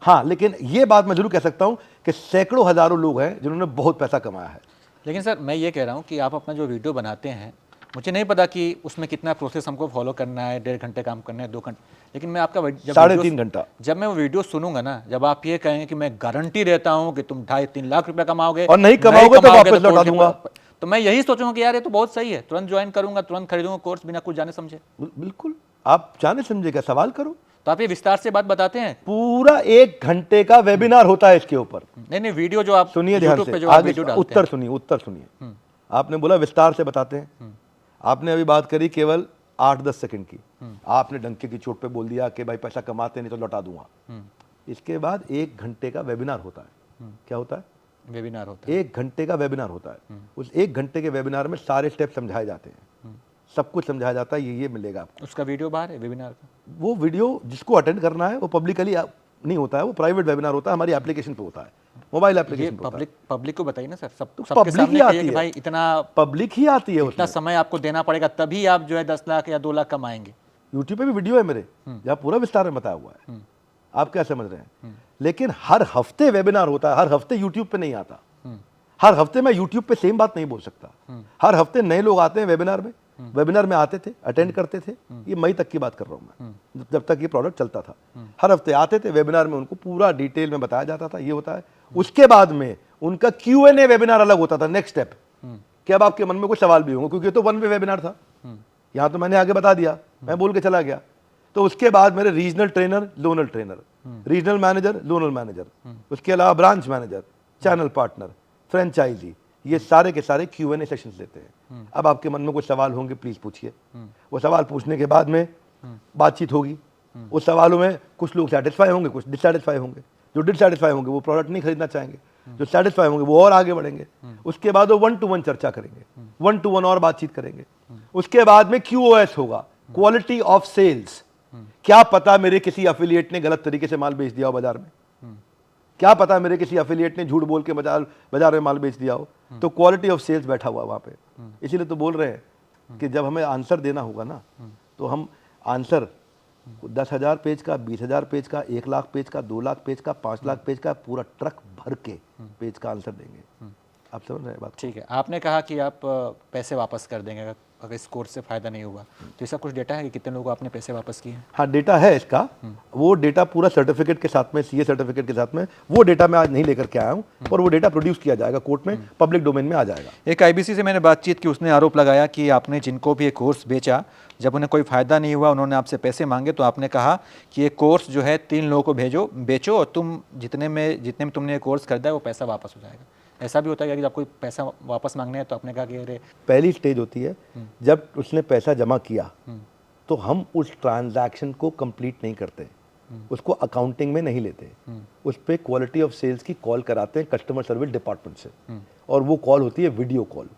हाँ, लेकिन ये बात मैं जरूर कह सकता हूं कि सैकड़ों हजारों लोग हैं जिन्होंने बहुत पैसा कमाया है। लेकिन सर मैं ये कह रहा हूँ कि आप अपना जो वीडियो बनाते हैं, मुझे नहीं पता कि उसमें कितना प्रोसेस हमको फॉलो करना है, 1.5 घंटे काम करना है, 2 घंटे, लेकिन मैं आपका जब 3.5 घंटा जब मैं वो वीडियो सुनूंगा ना, जब आप ये कहेंगे कि मैं गारंटी देता हूँ कि तुम 2.5-3 लाख रुपया कमाओगे और नहीं कमाओगे तो वापस लौटा दूंगा, तो मैं यही सोचूंगा कि यार ये तो बहुत सही है, तुरंत ज्वाइन करूंगा, तुरंत खरीदूंगा कोर्स बिना कुछ जाने समझे। बिल्कुल, आप जाने समझे क्या, सवाल करो। तो आप ये विस्तार से बात बताते हैं? पूरा 1 घंटे का वेबिनार होता है इसके ऊपर। नहीं, वीडियो जो आप सुनिए ध्यान YouTube पे से, जो आप आगे वीडियो डालते उत्तर सुनिए। आपने बोला विस्तार से बताते हैं, आपने अभी बात करी केवल 8-10 सेकंड की, आपने डंके की चोट पे बोल दिया कि भाई पैसा कमाते नहीं तो लौटा दूंगा। इसके बाद 1 घंटे का वेबिनार होता है। क्या होता है? वेबिनार होता है। 1 घंटे का वेबिनार होता है। उस 1 घंटे के वेबिनार में सारे स्टेप समझाए जाते हैं, सब कुछ समझाया जाता है, ये मिलेगा आपको। उसका वीडियो बाहर है वेबिनार का? वो वीडियो जिसको अटेंड करना है वो पब्लिकली नहीं होता है, वो प्राइवेट वेबिनार होता है, हमारी एप्लीकेशन पे होता है, मोबाइल एप्लीकेशन पे। पब्लिक को बताइए ना सर, सबके पब्लिक सामने ही आती कहिए कि है, भाई इतना पब्लिक ही आती है, इतना समय आपको देना पड़ेगा तभी आप जो है 10 लाख या 2 लाख कमाएंगे। यूट्यूब पे भी वीडियो है मेरे जहाँ पूरा विस्तार में बताया हुआ है। आप क्या समझ रहे हैं? लेकिन हर हफ्ते वेबिनार होता है, हर हफ्ते यूट्यूब पे नहीं आता। हर हफ्ते मैं यूट्यूब पे सेम बात नहीं बोल सकता। हर हफ्ते नए लोग आते हैं वेबिनार में, वेबिनार में आते थे, अटेंड करते थे। ये मई तक की बात कर रहा हूँ मैं, जब तक ये प्रोडक्ट चलता था। हर हफ्ते आते थे वेबिनार में, उनको पूरा डिटेल में बताया जाता था ये होता है। उसके बाद में उनका Q&A वेबिनार अलग होता था, नेक्स्ट स्टेप कि अब आपके मन में कुछ सवाल भी होंगे, क्योंकि ये तो वन वे वेबिनार था। यहाँ तो मैंने आगे बता दिया, मैं बोल के चला गया। तो उसके बाद मेरे regional trainer, zonal trainer, regional manager, zonal manager, उसके अलावा branch manager, channel partner, franchisee, ये सारे के सारे Q&A सेशंस लेते हैं। अब आपके मन में कुछ सवाल होंगे, प्लीज पूछिए। वो सवाल पूछने के बाद में बातचीत होगी। उस सवालों में कुछ लोग सेटिस्फाई होंगे, कुछ डिससेटिस्फाई होंगे। जो डिससेटिस्फाई होंगे वो प्रोडक्ट नहीं खरीदना चाहेंगे, जो सेटिस्फाई होंगे वो और आगे बढ़ेंगे। उसके बाद वो 1-to-1 चर्चा करेंगे, 1-to-1 और बातचीत करेंगे। उसके बाद में QoS होगा, क्वालिटी ऑफ सेल्स। क्या पता मेरे किसी एफिलिएट ने गलत तरीके से माल बेच दिया हो बाजार में, क्या पता मेरे किसी एफिलिएट ने झूठ बोल के बाजार में माल बेच दिया हो। तो क्वालिटी ऑफ सेल्स बैठा हुआ वहां पे। इसीलिए तो बोल रहे हैं कि जब हमें आंसर देना होगा ना, तो हम आंसर 10,000 पेज का, 20,000 पेज का, 1 लाख पेज का, 2 लाख पेज का, 5 लाख पेज का, पूरा ट्रक भर के पेज का आंसर देंगे। आप समझ रहे हैं बात? ठीक है, आपने कहा कि आप पैसे वापस कर देंगे अगर इस कोर्स से फ़ायदा नहीं हुआ, तो ऐसा कुछ डेटा है कि कितने लोगों को आपने पैसे वापस किए हैं? हाँ, डेटा है इसका। वो डेटा पूरा सर्टिफिकेट के साथ में, CA सर्टिफिकेट के साथ में, वो डेटा मैं आज नहीं लेकर के आया हूँ, और वो डेटा प्रोड्यूस किया जाएगा कोर्ट में, पब्लिक डोमेन में आ जाएगा। एक IBC से मैंने बातचीत की, उसने आरोप लगाया कि आपने जिनको भी ये कोर्स बेचा, जब उन्हें कोई फ़ायदा नहीं हुआ, उन्होंने आपसे पैसे मांगे, तो आपने कहा कि ये कोर्स जो है 3 लोगों को बेचो, और तुम जितने में तुमने ये कोर्स खरीदा है वो पैसा वापस हो जाएगा। ऐसा भी होता है कि जब कोई पैसा वापस मांगने है तो आपने कहा कि अरे, पहली स्टेज होती है जब उसने पैसा जमा किया, तो हम उस ट्रांजैक्शन को कंप्लीट नहीं करते, उसको अकाउंटिंग में नहीं लेते, उस पर क्वालिटी ऑफ सेल्स की कॉल कराते हैं कस्टमर सर्विस डिपार्टमेंट से, और वो कॉल होती है वीडियो कॉल,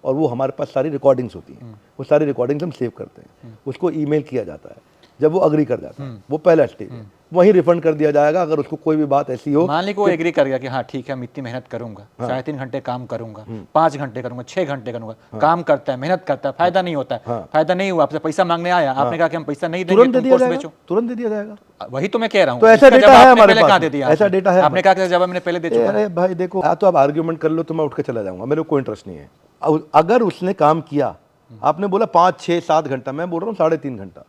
और वो हमारे पास सारी रिकॉर्डिंग्स होती हैं। वो सारी रिकॉर्डिंग्स हम सेव करते हैं, उसको ईमेल किया जाता है। जब वो अग्री कर जाता है, वो पहला स्टेज है, वहीं रिफंड कर दिया जाएगा अगर उसको कोई भी बात ऐसी हो। मान ली वो एग्री कर गया कि हाँ ठीक है, मैं इतनी मेहनत करूंगा, 3.5 घंटे काम करूंगा, 5 घंटे करूंगा, 6 घंटे करूंगा, काम करता है, मेहनत करता है, फायदा नहीं होता है, फायदा नहीं हुआ, आपसे पैसा मांगने आया, आपने कहा कि हम पैसा नहीं देंगे, तुरंत दे दिया जाएगा, तुरंत दे दिया जाएगा। वही तो मैं कह रहा हूँ। तो ऐसा डेटा है हमारे पास, ऐसा डेटा है, आपने कहा कि जब मैंने पहले दे चुका। अरे भाई देखो, या तो आप आर्ग्यूमेंट कर लो तो मैं उठ के चला जाऊंगा, मेरे को कोई इंटरेस्ट नहीं है। अगर उसने काम किया, आपने बोला 5, 6, 7 घंटा, मैं बोल रहा हूँ 3.5 घंटा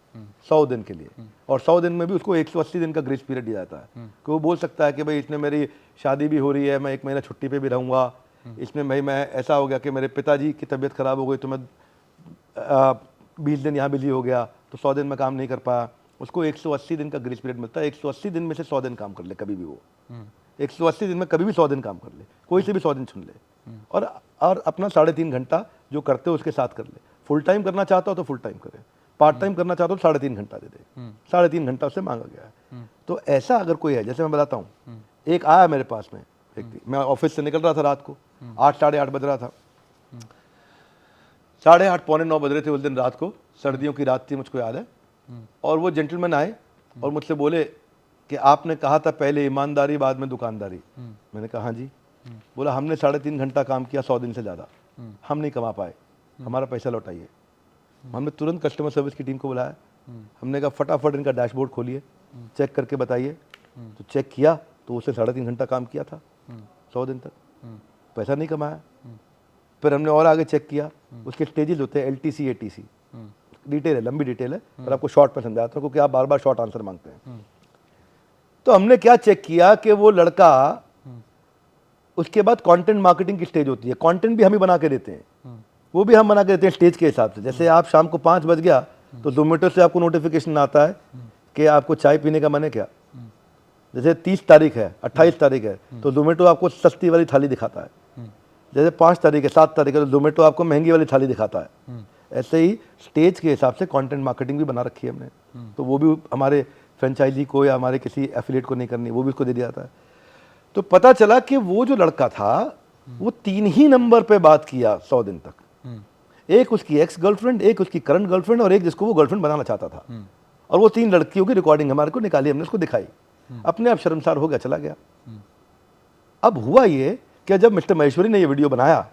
100 दिन के लिए, और 100 दिन में भी उसको 180 दिन का ग्रेस पीरियड दिया जाता है कि वो बोल सकता है कि भाई इसमें मेरी शादी भी हो रही है, मैं 1 महीना छुट्टी पे भी रहूँगा, इसमें भाई मैं ऐसा हो गया कि मेरे पिताजी की तबीयत खराब हो गई तो मैं 20 दिन यहाँ बिजी हो गया, तो 100 दिन में काम नहीं कर पाया, उसको 180 दिन का ग्रेस पीरियड मिलता है। 180 दिन में से 100 दिन काम कर ले, कभी भी वो 180 दिन में कभी भी 100 दिन काम कर ले, कोई से भी 100 दिन चुन ले, और अपना 3.5 घंटा जो करते हो उसके साथ कर ले। फुल टाइम करना चाहता हो तो फुल टाइम करे, पार्ट टाइम करना चाहता हो तो 3.5 घंटा दे दे, 3.5 घंटा उससे मांगा गया है। तो ऐसा अगर कोई है, जैसे मैं बताता हूँ, एक आया मेरे पास में व्यक्ति, मैं ऑफिस से निकल रहा था रात को, 8, 8:30 बज रहा था, 8:30 पौने 9 बज रहे थे उस दिन रात को, सर्दियों की रात थी, मुझको याद है। और वो जेंटलमैन आए और मुझसे बोले कि आपने कहा था पहले ईमानदारी बाद में दुकानदारी। मैंने कहा हाँ जी। बोला हमने 3.5 घंटा काम किया 100 दिन से ज़्यादा, हम नहीं कमा पाए, हमारा पैसा लौटाइए। हमने तुरंत कस्टमर सर्विस की टीम को बुलाया, हमने कहा फटाफट इनका डैशबोर्ड खोलिए, चेक करके बताइए। तो चेक किया तो उसने 3.5 घंटा काम किया था 100 दिन तक, पैसा नहीं कमाया। फिर हमने और आगे चेक किया, उसके स्टेजेस होते हैं LTC ATC, डिटेल है, लंबी डिटेल है, पर आपको शॉर्ट में समझाता हूँ क्योंकि आप बार बार शॉर्ट आंसर मांगते हैं। तो हमने क्या चेक किया कि वो लड़का, उसके बाद कंटेंट मार्केटिंग की स्टेज होती है, कंटेंट भी हम ही बना के देते हैं, वो भी हम बना के देते हैं स्टेज के हिसाब से। जैसे आप शाम को 5 बज गया तो Zomato से आपको नोटिफिकेशन आता है कि आपको चाय पीने का मन है क्या। जैसे 30 तारीख है, 28 तारीख है, तो Zomato आपको सस्ती वाली थाली दिखाता है। जैसे 5 तारीख है, 7 तारीख है, तो Zomato आपको महंगी वाली थाली दिखाता है। ऐसे ही स्टेज के हिसाब से कंटेंट मार्केटिंग भी बना रखी है हमने, तो वो भी हमारे फ्रेंचाइजी को या हमारे किसी एफिलिएट को नहीं करनी, वो भी उसको दे दिया जाता है। तो पता चला कि वो जो लड़का था वो 3 ही नंबर पे बात किया 100 दिन तक, एक उसकी एक्स गर्लफ्रेंड, एक उसकी करंट गर्लफ्रेंड, और एक जिसको वो गर्लफ्रेंड बनाना चाहता था। और वो 3 लड़कियों की रिकॉर्डिंग हमारे को निकाली, हमने उसको दिखाई, अपने आप शर्मसार हो गया, चला गया। अब हुआ ये कि जब मिस्टर महेश्वरी ने ये वीडियो बनाया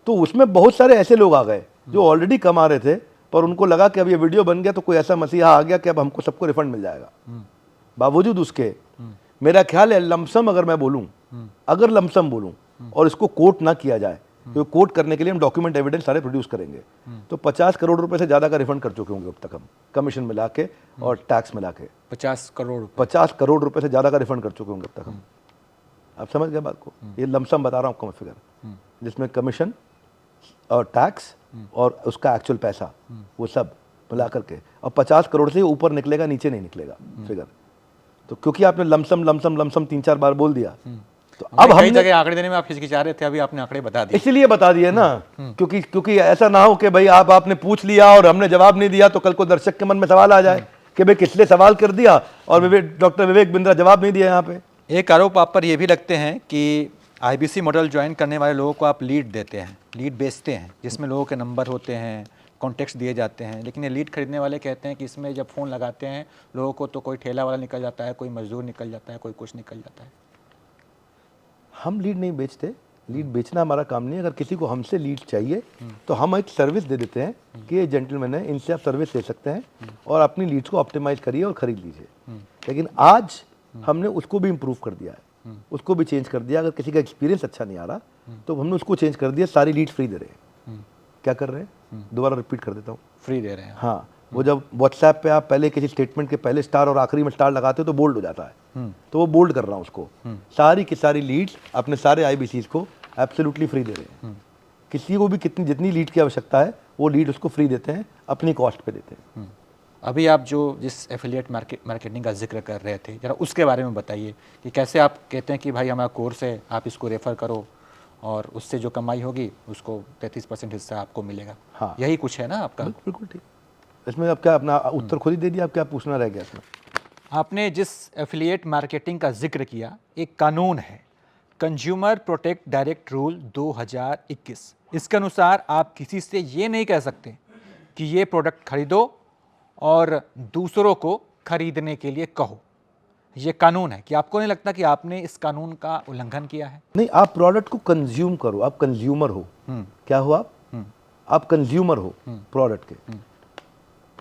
तो उसमें बहुत सारे ऐसे लोग आ गए जो ऑलरेडी कमा रहे थे, पर उनको लगा कि अब ये वीडियो बन गया तो कोई ऐसा मसीहा आ गया कि अब हमको सबको रिफंड मिल जाएगा। बावजूद उसके मेरा ख्याल है लमसम अगर मैं बोलूं, अगर लमसम बोलूं और इसको कोट ना किया जाए तो कोर्ट करने के लिए हम डॉक्यूमेंट एविडेंस सारे प्रोड्यूस करेंगे। तो 50 करोड़ रुपए से ज़्यादा का रिफंड कर चुके होंगे अब तक हम, कमीशन मिला के और टैक्स मिला के। 50 करोड़ 50 करोड़ रुपए से ज़्यादा का रिफंड कर चुके होंगे अब तक हम। आप समझ गए बात को? ये लमसम बता रहा हूँ आपको मैं फिगर, जिसमें कमीशन और टैक्स और उसका एक्चुअल पैसा वो सब मिला करके, और 50 करोड़ से ऊपर निकलेगा, नीचे नहीं निकलेगा फिगर। तो क्योंकि आपने लमसम लमसम लमसम 3-4 बार बोल दिया, तो अब कई हमने जगह आंकड़े देने में आप हिचकिचा रहे थे, अभी आपने आंकड़े बता दिए। इसलिए बता दिए ना, क्योंकि ऐसा ना हो कि भाई आपने पूछ लिया और हमने जवाब नहीं दिया, तो कल को दर्शक के मन में सवाल आ जाए कि भाई किसने सवाल कर दिया और डॉक्टर विवेक बिंद्रा जवाब नहीं दिया यहाँ पे। एक आरोप आप पर ये भी लगते हैं कि आईबीसी मॉडल ज्वाइन करने वाले लोगों को आप लीड देते हैं, लीड बेचते हैं, जिसमें लोगों के नंबर होते हैं, कॉन्टेक्ट्स दिए जाते हैं, लेकिन ये लीड खरीदने वाले कहते हैं कि इसमें जब फ़ोन लगाते हैं लोगों को तो कोई ठेला वाला निकल जाता है, कोई मजदूर निकल जाता है, कोई कुछ निकल जाता है। हम लीड नहीं बेचते, लीड बेचना हमारा काम नहीं है। अगर किसी को हमसे लीड चाहिए तो हम एक सर्विस दे देते हैं कि ये जेंटलमैन है, इनसे आप सर्विस ले सकते हैं और अपनी लीड्स को ऑप्टिमाइज करिए और खरीद लीजिए। लेकिन आज हमने उसको भी इम्प्रूव कर दिया है, उसको भी चेंज कर दिया। अगर किसी का एक्सपीरियंस अच्छा नहीं आ रहा तो हमने उसको चेंज कर दिया, सारी लीड फ्री दे रहे हैं। क्या कर रहे हैं, दोबारा रिपीट कर देता हूँ, फ्री दे रहे हैं। हाँ, वो जब व्हाट्सएप पे आप पहले किसी स्टेटमेंट के पहले स्टार और आखिरी में स्टार लगाते हो तो बोल्ड हो जाता है, तो वो बोल्ड कर रहा हूँ उसको। सारी की सारी लीड्स अपने सारे आईबीसीज को एब्सोल्युटली फ्री दे रहे हैं। किसी को भी कितनी जितनी लीड की आवश्यकता है वो लीड उसको फ्री देते हैं, अपनी कॉस्ट पे देते हैं। अभी आप जो जिस एफिलिएट मार्केटिंग का जिक्र कर रहे थे, जरा उसके बारे में बताइए कि कैसे आप कहते हैं कि भाई हमारा कोर्स है, आप इसको रेफ़र करो और उससे जो कमाई होगी उसको 33% हिस्सा आपको मिलेगा। हाँ, यही कुछ है ना आपका? बिल्कुल ठीक। इसमें अब क्या अपना उत्तर खुद ही दे दिया, अब क्या पूछना रह गया इसमें? आपने जिस एफिलिएट मार्केटिंग का जिक्र किया, एक कानून है कंज्यूमर प्रोटेक्ट डायरेक्ट रूल 2021। इसके अनुसार आप किसी से ये नहीं कह सकते कि ये प्रोडक्ट खरीदो और दूसरों को खरीदने के लिए कहो। ये कानून है कि आपको नहीं लगता कि आपने इस कानून का उल्लंघन किया है? नहीं, आप प्रोडक्ट को कंज्यूम करो, आप कंज्यूमर हो। क्या हो आप कंज्यूमर हो प्रोडक्ट के।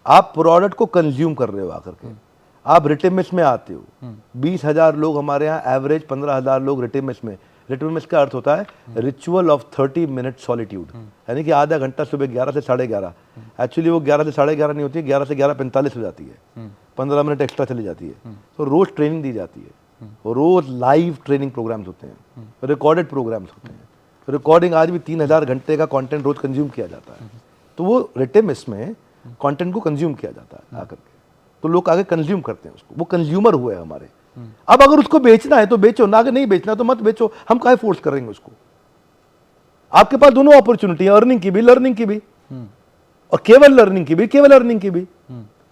आप प्रोडक्ट को कंज्यूम कर रहे हो आकर के, आप रिटेमिस में आते हो। 20,000 लोग हमारे यहाँ एवरेज, 15,000 लोग रिटेमिस में। रिटेमिस का अर्थ होता है रिचुअल ऑफ 30 मिनट सॉलिट्यूड, यानी कि आधा घंटा सुबह 11 से 11:30। एक्चुअली वो 11 से 11:30 नहीं होती है, 11 से 11:45 हो जाती है, 15 मिनट एक्स्ट्रा चली जाती है। तो रोज ट्रेनिंग दी जाती है, रोज लाइव ट्रेनिंग प्रोग्राम्स होते हैं, रिकॉर्डेड प्रोग्राम्स होते हैं। रिकॉर्डिंग आज भी 3,000 घंटे का कंटेंट रोज कंज्यूम किया जाता है। तो वो रिटेमिस में कंटेंट को कंज्यूम किया जाता है आकर के, तो लोग आगे कंज्यूम करते हैं उसको, वो कंज्यूमर हुए हमारे। अब अगर उसको बेचना है तो बेचो, ना अगर नहीं बेचना तो मत बेचो, हम काहे फोर्स करेंगे उसको। आपके पास दोनों अपॉर्चुनिटी है, अर्निंग की भी, लर्निंग की भी, और केवल लर्निंग की भी, केवल अर्निंग की भी।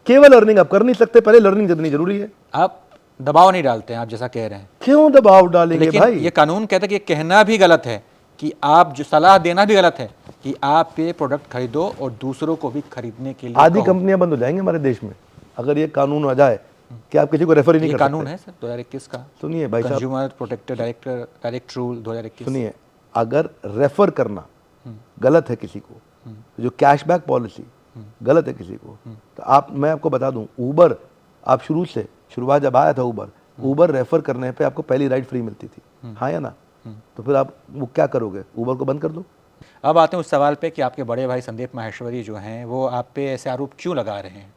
केवल अर्निंग आप कर नहीं सकते, पहले लर्निंग जितनी जरूरी है। आप दबाव नहीं डालते हैं, आप जैसा कह रहे हैं। क्यों दबाव डालेंगे लेकिन भाई? ये कानून कहता है कि ये कहना भी गलत है कि आप जो सलाह देना भी गलत है कि आप ये प्रोडक्ट खरीदो और दूसरों को भी खरीदने के लिए आधी कहो। कंपनियां बंद हो जाएंगी हमारे देश में अगर ये कानून आ जाए कि आप किसी को रेफर ही नहीं ये कर कानून सकते। है सर 2021 का, सुनिए भाई साहब, कंज्यूमर प्रोटेक्टर डायरेक्ट रूल 2021। सुनिए, अगर रेफर करना गलत है किसी को, जो कैशबैक पॉलिसी गलत है किसी को, तो मैं आपको बता दूं, ऊबर आप शुरुआत जब आया था ऊबर रेफर करने पे आपको पहली राइड फ्री मिलती थी, हाँ या ना? तो फिर आप वो क्या करोगे, ऊबर को बंद कर दो। अब आते हैं उस सवाल पे कि आपके बड़े भाई संदीप माहेश्वरी जो हैं वो आप पे ऐसे आरोप क्यों लगा रहे हैं,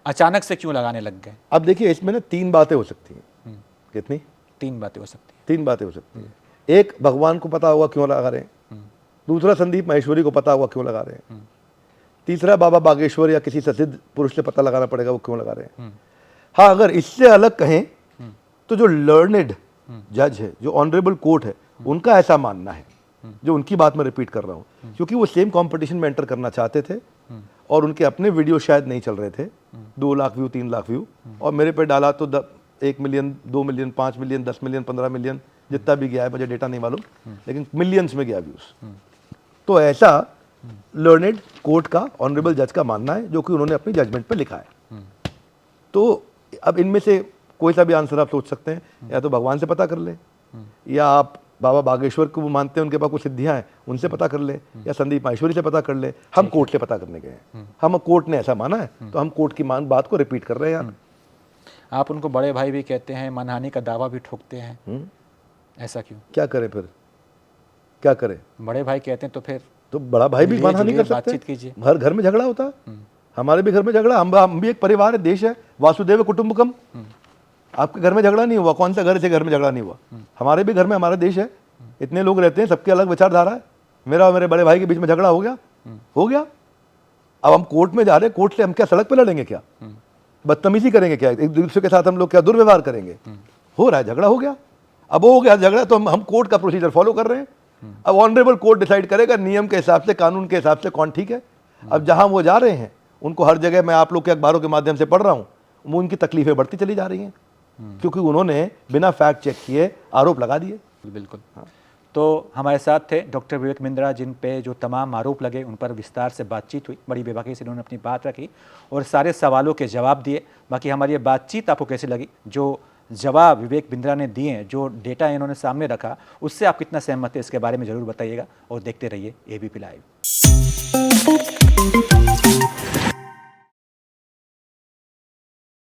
अचानक से क्यों लगाने लग गए? अब देखिए, इसमें ना 3 बातें हो सकती हैं। कितनी? 3 बातें हो सकती हैं। 3 बातें हो सकती हैं। एक, भगवान को पता होगा क्यों लगा रहे हैं। दूसरा, संदीप माहेश्वरी को पता होगा क्यों लगा रहे हैं। तीसरा, बाबा बागेश्वर या किसी प्रसिद्ध पुरुष से पता लगाना पड़ेगा वो क्यों लगा रहे हैं। हाँ, अगर इससे अलग कहें तो जो लर्नेड जज है, जो ऑनरेबल कोर्ट है, उनका ऐसा मानना है, जो उनकी बात मैं रिपीट कर रहा हूँ, क्योंकि वो सेम कंपटीशन में एंटर करना चाहते थे और उनके अपने वीडियो शायद नहीं चल रहे थे, 2 लाख व्यू, 3 लाख व्यू, और मेरे पे डाला तो 1 million, 2 million, 5 million, 10 million, 15 million, जितना भी गया है, मुझे डेटा नहीं मालूम, लेकिन मिलियंस में गया व्यूज। तो ऐसा लर्नेड कोर्ट का, ऑनरेबल जज का मानना है, जो कि उन्होंने अपनी जजमेंट पे लिखा है। तो अब इनमें से कोई सा भी आंसर आप सोच सकते हैं, या तो भगवान से पता कर ले, या आप बाबा बागेश्वर को वो मानते हैं, उनके पास कुछ सिद्धियां हैं, उनसे पता कर ले, या संदीप माहेश्वरी से पता कर ले। हम कोर्ट से पता करने गए हैं, हम कोर्ट ने ऐसा माना है, तो हम कोर्ट की बात को रिपीट कर रहे हैं। आप उनको बड़े भाई भी कहते हैं, मानहानि का दावा भी ठोकते हैं, ऐसा क्यों? क्या करें फिर? क्या करें? बड़े भाई कहते हैं तो फिर तो बड़ा भाई भी मिलिए, माना नहीं जुलिए, कर सकते। बातचीत कीजिए। हर घर में झगड़ा होता है, हमारे भी घर में झगड़ा, हम भी एक परिवार है, देश है, वासुदेव कुटुंबकम। आपके घर में झगड़ा नहीं हुआ, कौन सा घर से घर में झगड़ा नहीं हुआ? हमारे भी घर में, हमारा देश है, इतने लोग रहते हैं, सबके अलग विचारधारा है। मेरा और मेरे बड़े भाई के बीच में झगड़ा हो गया, हो गया। अब हम कोर्ट में जा रहे हैं, कोर्ट से हम क्या सड़क पे लड़ेंगे क्या? बदतमीजी करेंगे क्या? एक दूसरे के साथ हम लोग क्या दुर्व्यवहार करेंगे? हो रहा है, झगड़ा हो गया, अब हो गया झगड़ा, तो हम कोर्ट का प्रोसीजर फॉलो कर रहे हैं। अब ऑनरेबल कोर्ट डिसाइड करेगा नियम के हिसाब से, कानून के हिसाब से कौन ठीक है। अब जहां वो जा रहे हैं, उनको हर जगह मैं आप लोग के अखबारों के माध्यम से पढ़ रहा हूं, वो उनकी तकलीफें बढ़ती चली जा रही हैं, क्योंकि उन्होंने बिना फैक्ट चेक किए आरोप लगा दिए। बिल्कुल। तो हमारे साथ थे डॉक्टर विवेक बिंद्रा, जिन पे जो तमाम आरोप लगे उन पर विस्तार से बातचीत हुई, बड़ी बेबाकी से उन्होंने अपनी बात रखी और सारे सवालों के जवाब दिए। बाकी हमारी ये बातचीत आपको कैसी लगी? जो जवाब विवेक बिंद्रा ने दिए हैं, जो डेटा इन्होंने सामने रखा, उससे आप कितना सहमत है, इसके बारे में ज़रूर बताइएगा और देखते रहिए ABP लाइव।